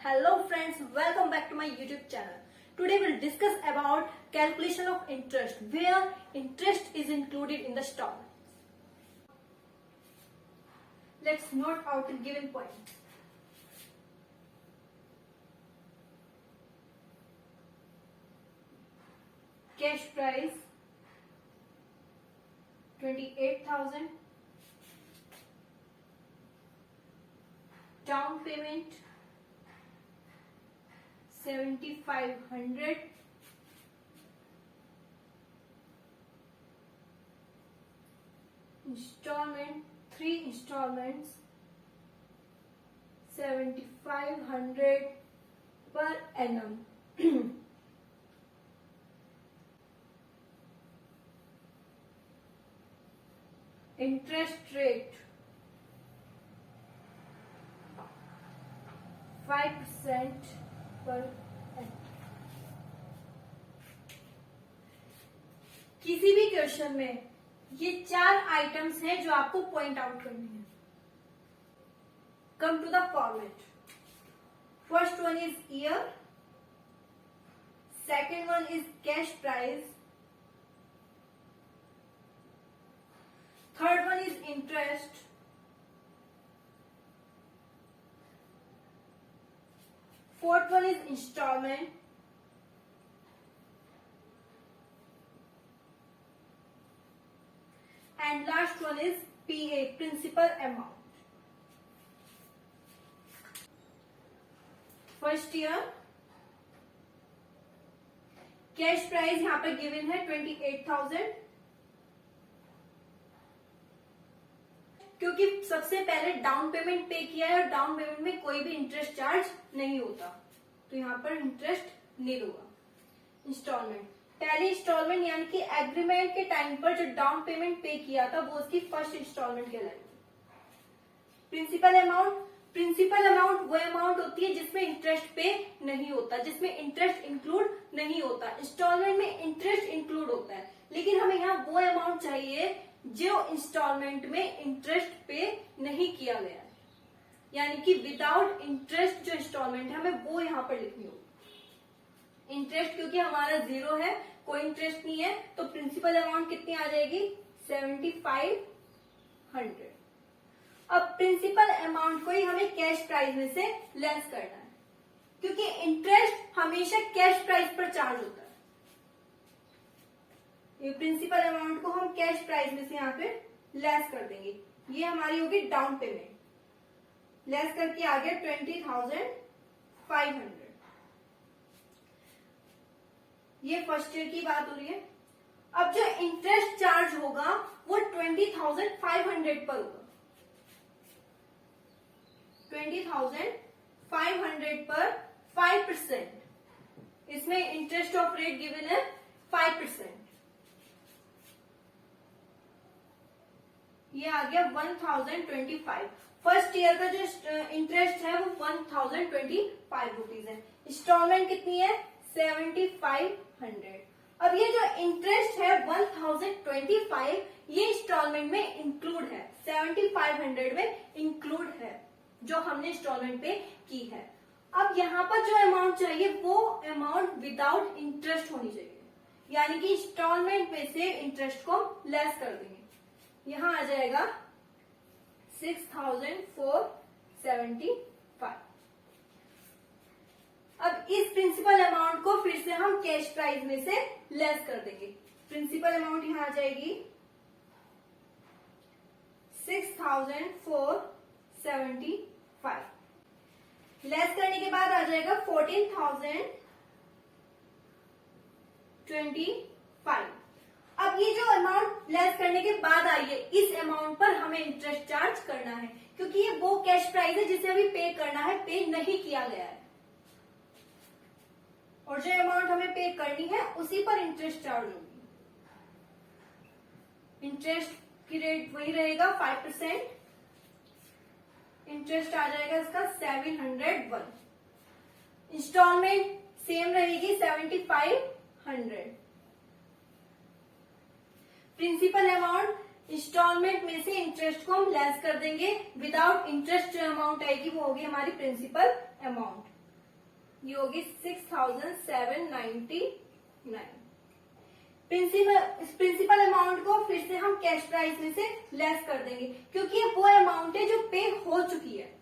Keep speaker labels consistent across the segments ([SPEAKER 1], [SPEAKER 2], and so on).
[SPEAKER 1] Hello friends, welcome back to my YouTube channel. Today we'll discuss about calculation of interest where interest is included in the installments. Let's note out the given points. Cash price 28,000. Down payment 7,500. Installment 3 installments 7,500 per annum. Interest rate 5% पर किसी भी question में ये 4 items हैं जो आपको point out करनी है. Come to the format. First one is year, second one is cash price, third one is interest, fourth one is installment, and last one is PA, principal amount. First year, cash price यहाँ पर given है 28,000, क्योंकि सबसे पहले down payment पे किया है और डाउन पेमेंट में कोई भी इंटरेस्ट चार्ज नहीं होता, तो यहाँ पर इंटरेस्ट नहीं होगा. इंस्टॉलमेंट, पहली इंस्टॉलमेंट यानी कि एग्रीमेंट के टाइम पर जो डाउन पेमेंट पे किया था वो उसकी फर्स्ट इंस्टॉलमेंट कहलाएगी. प्रिंसिपल अमाउंट, प्रिंसिपल अमाउंट वो अमाउंट होती है जिसमें इंटरेस्ट पे नहीं होता, जिसमें इंटरेस्ट इंक्लूड नहीं होता. इंस्टॉलमेंट में इंटरेस्ट इंक्लूड होता है, लेकिन हमें यहाँ वो अमाउंट चाहिए जो इंस्टॉलमेंट में इंटरेस्ट पे नहीं किया गया है, यानी कि विदाउट इंटरेस्ट जो इंस्टॉलमेंट है हमें वो यहाँ पर लिखनी होगी. इंटरेस्ट क्योंकि हमारा 0 है, कोई इंटरेस्ट नहीं है, तो प्रिंसिपल अमाउंट कितनी आ जाएगी 7,500. अब प्रिंसिपल अमाउंट को ही हमें कैश प्राइस में से लेस करना है, क्योंकि इंटरेस्ट हमेशा कैश प्राइस पर चार्ज होता है. ये प्रिंसिपल अमाउंट को हम कैश प्राइस में से यहाँ पे लेस कर देंगे. ये हमारी होगी डाउन पेमेंट, लेस करके आ गया 20,500. ये फर्स्ट ईयर की बात हो रही है. अब जो इंटरेस्ट चार्ज होगा वो 20,500 पर होगा. 20,500 पर 5%. इसमें इंटरेस्ट ऑफ रेट गिवन है 5%. ये आ गया 1,025. फर्स्ट ईयर का जो इंटरेस्ट है वो 1,025 रुपीज है. इंस्टॉलमेंट कितनी है 7,500. अब ये जो इंटरेस्ट है 1,025 ये इंस्टॉलमेंट में इंक्लूड है, 7,500 में इंक्लूड है जो हमने इंस्टॉलमेंट पे की है. अब यहाँ पर जो अमाउंट चाहिए वो अमाउंट विदाउट इंटरेस्ट होनी चाहिए, यानी कि इंस्टॉलमेंट में से इंटरेस्ट को लेस कर देंगे. यहां आ जाएगा 6,475. अब इस प्रिंसिपल अमाउंट को फिर से हम कैश प्राइस में से लेस कर देंगे. प्रिंसिपल अमाउंट यहां आ जाएगी 6,475. लेस करने के बाद आ जाएगा 14,025. अब ये जो अमाउंट लेस करने के बाद आई है इस अमाउंट पर हमें इंटरेस्ट चार्ज करना है, क्योंकि ये वो कैश प्राइस है जिसे अभी पे करना है, पे नहीं किया गया है, और जो अमाउंट हमें पे करनी है उसी पर इंटरेस्ट चार्ज होगी. इंटरेस्ट की रेट वही रहेगा 5%. इंटरेस्ट आ जाएगा इसका 701. इंस्टॉलमेंट सेम रहेगी 7,500. प्रिंसिपल अमाउंट इंस्टॉलमेंट में से इंटरेस्ट को हम लेस कर देंगे, विदाउट इंटरेस्ट जो अमाउंट आएगी वो होगी हमारी प्रिंसिपल अमाउंट. ये होगी 6799। प्रिंसिपल अमाउंट को फिर से हम कैश प्राइस में से लेस कर देंगे, क्योंकि ये वो अमाउंट है जो पे हो चुकी है,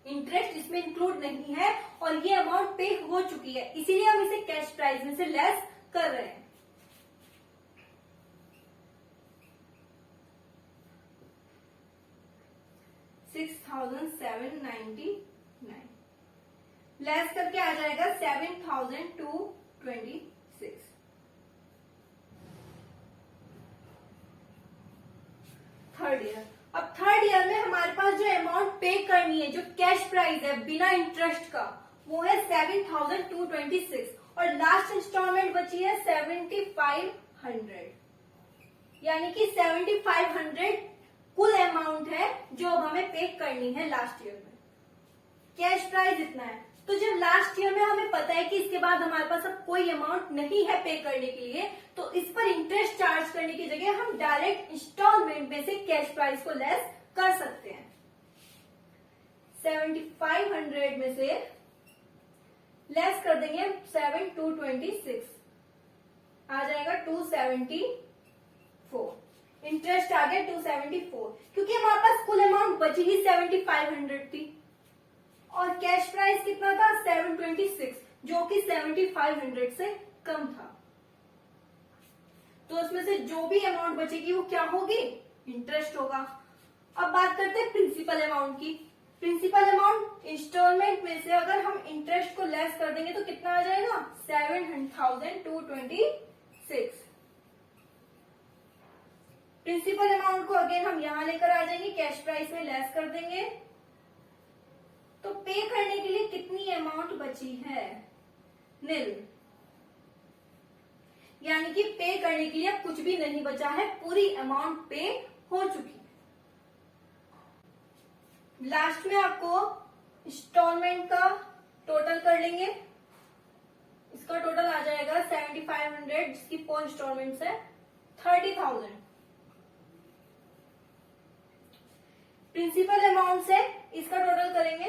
[SPEAKER 1] इंटरेस्ट इसमें इंक्लूड नहीं है और ये अमाउंट पे हो चुकी है, इसीलिए हम इसे कैश प्राइस में से लेस कर रहे हैं। $6,799 लेस करके आ जाएगा 7,226। Third year. अब थर्ड ईयर में हमारे पास जो अमाउंट पे करनी है, जो कैश प्राइस है बिना इंटरेस्ट का, वो है 7,226 और लास्ट इंस्टॉलमेंट बची है 7,500, यानी कि 7,500 कुल अमाउंट है जो अब हमें पे करनी है लास्ट ईयर में। कैश प्राइस इतना है, तो जब लास्ट ईयर में हमें पता है कि इसके बाद हमारे पास अब कोई अमाउंट नहीं है पे करने के लिए, तो इस पर इंटरेस्ट चार्ज करने की जगह हम डायरेक्ट इंस्टॉलमेंट में से कैश प्राइस को लेस कर सकते हैं। 7,500 में से लेस कर देंगे 7,226, आ जाएगा 274। इंटरेस्ट आ गया 274, क्योंकि हमारे पास कुल अमाउंट बची ही 7,500 थी और कैश प्राइस कितना था 726, जो कि 7,500 से कम था। तो उसमें से जो भी अमाउंट बचेगी वो क्या होगी, इंटरेस्ट होगा। अब बात करते हैं प्रिंसिपल अमाउंट की। प्रिंसिपल अमाउंट इंस्टॉलमेंट में से अगर हम इंटरेस्ट को लेस कर देंगे तो कितना आ जाएगा 7,226। प्रिंसिपल अमाउंट को अगेन हम यहां लेकर आ जाएंगे, कैश प्राइस में लेस कर देंगे, तो पे करने के लिए कितनी अमाउंट बची है, नील, यानी कि पे करने के लिए कुछ भी नहीं बचा है, पूरी अमाउंट पे हो चुकी है। लास्ट में आपको इंस्टॉलमेंट का टोटल कर लेंगे, इसका टोटल आ जाएगा 7,500, जिसकी 4 इंस्टॉलमेंट्स है 30,000। प्रिंसिपल अमाउंट से इसका टोटल करेंगे,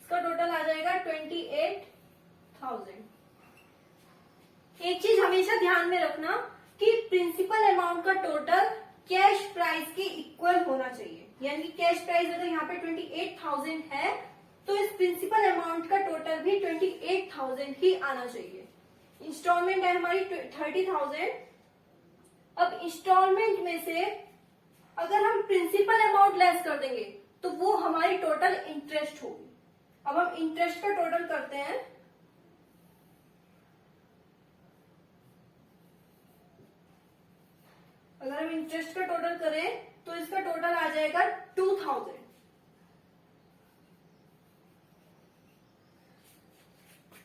[SPEAKER 1] इसका टोटल आ जाएगा 28,000। एक चीज हमेशा ध्यान में रखना कि प्रिंसिपल अमाउंट का टोटल कैश प्राइस के इक्वल होना चाहिए, यानी कि कैश प्राइस अगर यहाँ पे 28,000 है तो इस प्रिंसिपल अमाउंट का टोटल भी 28,000 ही आना चाहिए। इंस्टॉलमेंट है हमारी 30,000। अब इंस्टॉलमेंट में से अगर हम प्रिंसिपल अमाउंट लेस कर देंगे तो वो हमारी टोटल इंटरेस्ट होगी। अब हम इंटरेस्ट का टोटल करते हैं, अगर हम इंटरेस्ट का टोटल करें तो इसका टोटल आ जाएगा 2,000।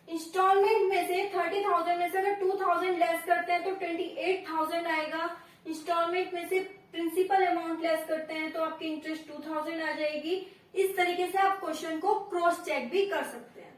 [SPEAKER 1] इंस्टॉलमेंट में से 30,000 में से अगर 2,000 लेस करते हैं तो 28,000 आएगा। इंस्टॉलमेंट में से प्रिंसिपल अमाउंट लेस करते हैं तो आपकी इंटरेस्ट 2,000 आ जाएगी। इस तरीके से आप क्वेश्चन को क्रॉस चेक भी कर सकते हैं।